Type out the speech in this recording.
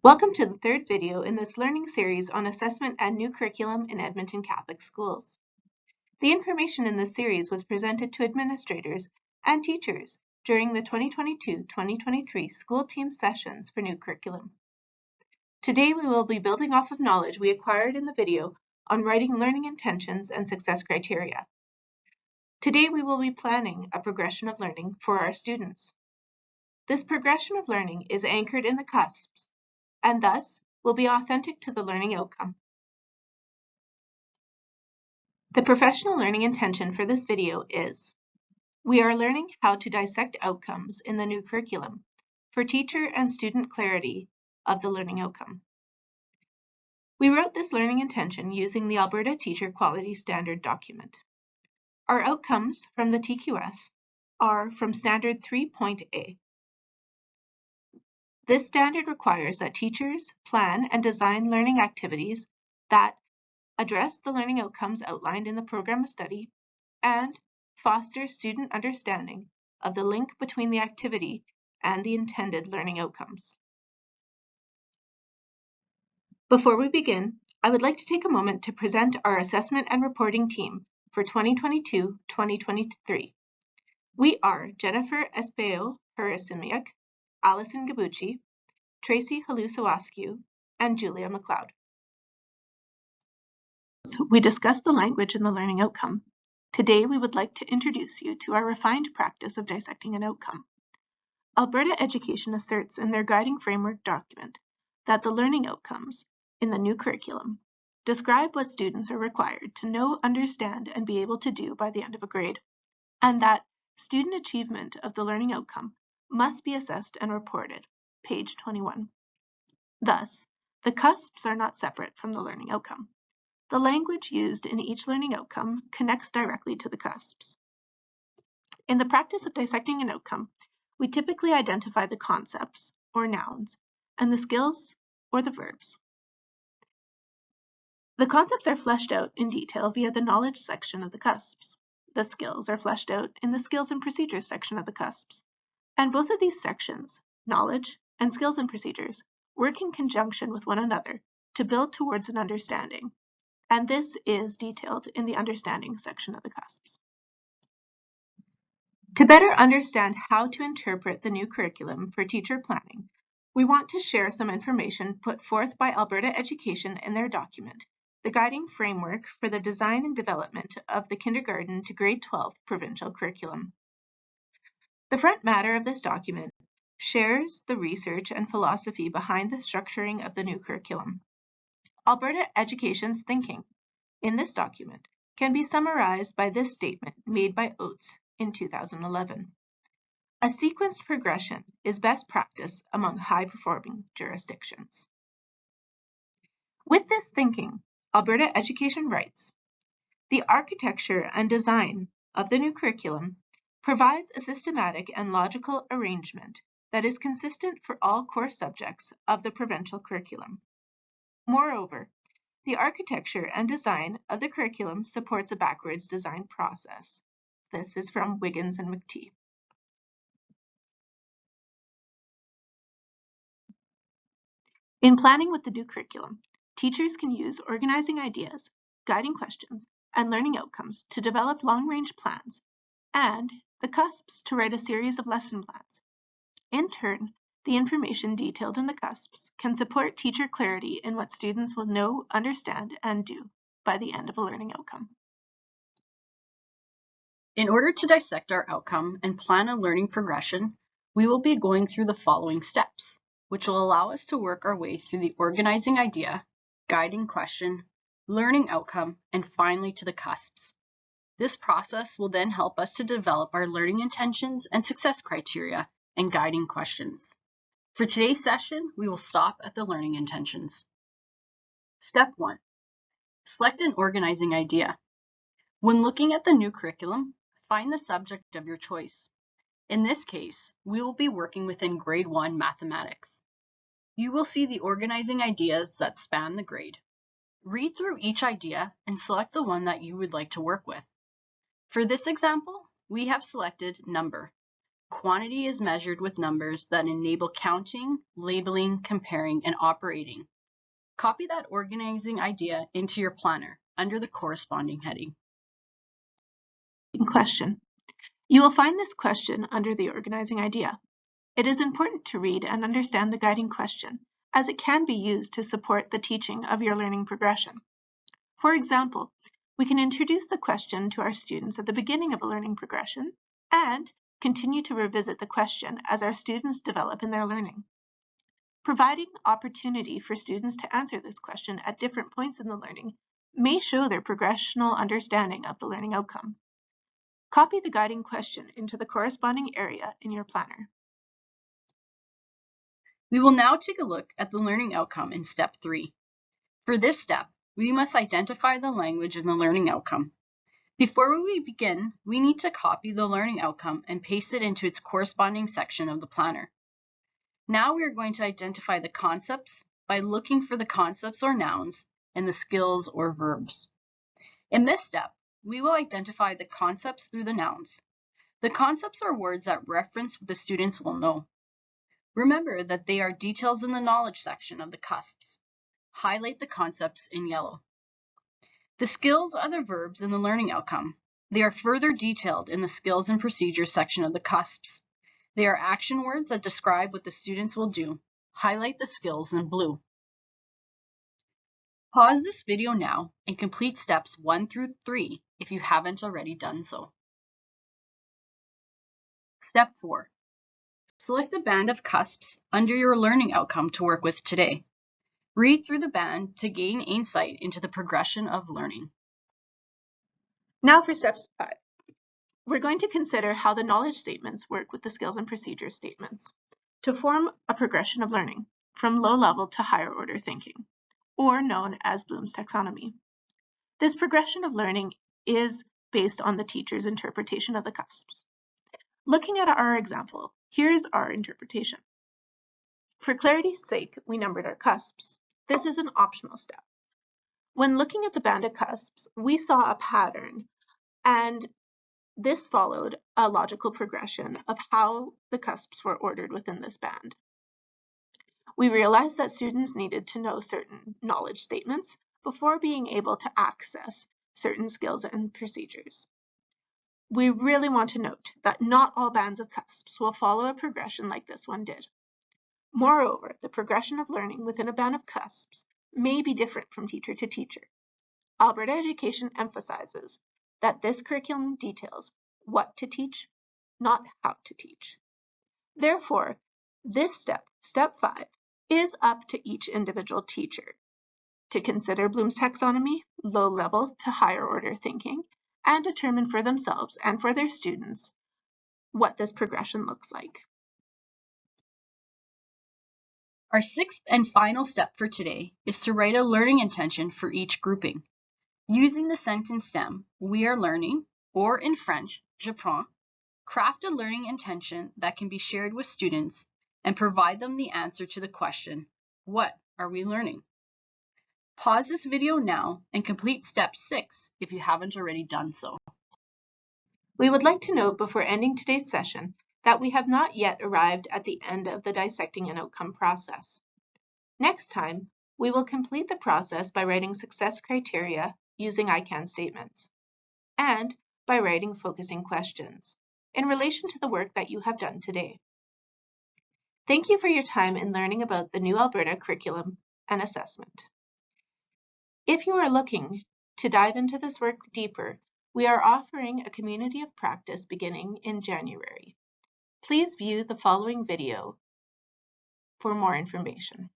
Welcome to the third video in this learning series on assessment and new curriculum in Edmonton Catholic Schools. The information in this series was presented to administrators and teachers during the 2022-2023 school team sessions for new curriculum. Today we will be building off of knowledge we acquired in the video on writing learning intentions and success criteria. Today we will be planning a progression of learning for our students. This progression of learning is anchored in the cusps and thus will be authentic to the learning outcome. The professional learning intention for this video is: we are learning how to dissect outcomes in the new curriculum for teacher and student clarity of the learning outcome. We wrote this learning intention using the Alberta Teacher Quality Standard document. Our outcomes from the TQS are from Standard 3.A. This standard requires that teachers plan and design learning activities that address the learning outcomes outlined in the program of study and foster student understanding of the link between the activity and the intended learning outcomes. Before we begin, I would like to take a moment to present our assessment and reporting team for 2022-2023. We are Jennifer Espejo-Harasimiak, Allison Gabucci, Tracy Halusawascu, and Julia McLeod. So we discussed the language in the learning outcome. Today we would like to introduce you to our refined practice of dissecting an outcome. Alberta Education asserts in their guiding framework document that the learning outcomes in the new curriculum describe what students are required to know, understand, and be able to do by the end of a grade, and that student achievement of the learning outcome must be assessed and reported, page 21. Thus, the cusps are not separate from the learning outcome. The language used in each learning outcome connects directly to the cusps. In the practice of dissecting an outcome, we typically identify the concepts, or nouns, and the skills, or the verbs. The concepts are fleshed out in detail via the knowledge section of the cusps. The skills are fleshed out in the skills and procedures section of the cusps. And both of these sections, knowledge and skills and procedures, work in conjunction with one another to build towards an understanding. And this is detailed in the understanding section of the cusps. To better understand how to interpret the new curriculum for teacher planning, we want to share some information put forth by Alberta Education in their document, the guiding framework for the design and development of the kindergarten to grade 12 provincial curriculum. The front matter of this document shares the research and philosophy behind the structuring of the new curriculum. Alberta Education's thinking in this document can be summarized by this statement made by Oates in 2011. A sequenced progression is best practice among high-performing jurisdictions. With this thinking, Alberta Education writes, the architecture and design of the new curriculum provides a systematic and logical arrangement that is consistent for all core subjects of the provincial curriculum. Moreover, the architecture and design of the curriculum supports a backwards design process. This is from Wiggins and McTee. In planning with the new curriculum, teachers can use organizing ideas, guiding questions, and learning outcomes to develop long-range plans, and the cusps to write a series of lesson plans. In turn, the information detailed in the cusps can support teacher clarity in what students will know, understand, and do by the end of a learning outcome. In order to dissect our outcome and plan a learning progression, we will be going through the following steps, which will allow us to work our way through the organizing idea, guiding question, learning outcome, and finally to the cusps. This process will then help us to develop our learning intentions and success criteria and guiding questions. For today's session, we will stop at the learning intentions. Step 1. Select an organizing idea. When looking at the new curriculum, find the subject of your choice. In this case, we will be working within grade 1 mathematics. You will see the organizing ideas that span the grade. Read through each idea and select the one that you would like to work with. For this example, we have selected number. Quantity is measured with numbers that enable counting, labeling, comparing, and operating. Copy that organizing idea into your planner under the corresponding heading. Question. You will find this question under the organizing idea. It is important to read and understand the guiding question, as it can be used to support the teaching of your learning progression. For example, we can introduce the question to our students at the beginning of a learning progression and continue to revisit the question as our students develop in their learning. Providing opportunity for students to answer this question at different points in the learning may show their progressional understanding of the learning outcome. Copy the guiding question into the corresponding area in your planner. We will now take a look at the learning outcome in step 3. For this step, we must identify the language in the learning outcome. Before we begin, we need to copy the learning outcome and paste it into its corresponding section of the planner. Now we are going to identify the concepts by looking for the concepts or nouns and the skills or verbs. In this step, we will identify the concepts through the nouns. The concepts are words that reference what the students will know. Remember that they are details in the knowledge section of the cusps. Highlight the concepts in yellow. The skills are the verbs in the learning outcome. They are further detailed in the skills and procedures section of the cusps. They are action words that describe what the students will do. Highlight the skills in blue. Pause this video now and complete steps 1 through 3 if you haven't already done so. Step 4. Select a band of cusps under your learning outcome to work with today. Read through the band to gain insight into the progression of learning. Now for step 5. We're going to consider how the knowledge statements work with the skills and procedures statements to form a progression of learning from low level to higher order thinking, or known as Bloom's taxonomy. This progression of learning is based on the teacher's interpretation of the cusps. Looking at our example, here's our interpretation. For clarity's sake, we numbered our cusps. This is an optional step. When looking at the band of cusps, we saw a pattern, and this followed a logical progression of how the cusps were ordered within this band. We realized that students needed to know certain knowledge statements before being able to access certain skills and procedures. We really want to note that not all bands of cusps will follow a progression like this one did. Moreover, the progression of learning within a band of cusps may be different from teacher to teacher. Alberta Education emphasizes that this curriculum details what to teach, not how to teach. Therefore, this step, step 5, is up to each individual teacher to consider Bloom's taxonomy, low level to higher order thinking, and determine for themselves and for their students what this progression looks like. Our 6th and final step for today is to write a learning intention for each grouping. Using the sentence stem, we are learning, or in French, j'apprends, craft a learning intention that can be shared with students and provide them the answer to the question, what are we learning? Pause this video now and complete step 6 if you haven't already done so. We would like to note before ending today's session that we have not yet arrived at the end of the dissecting an outcome process. Next time, we will complete the process by writing success criteria using I CAN statements, and by writing focusing questions in relation to the work that you have done today. Thank you for your time in learning about the new Alberta curriculum and assessment. If you are looking to dive into this work deeper, we are offering a community of practice beginning in January. Please view the following video for more information.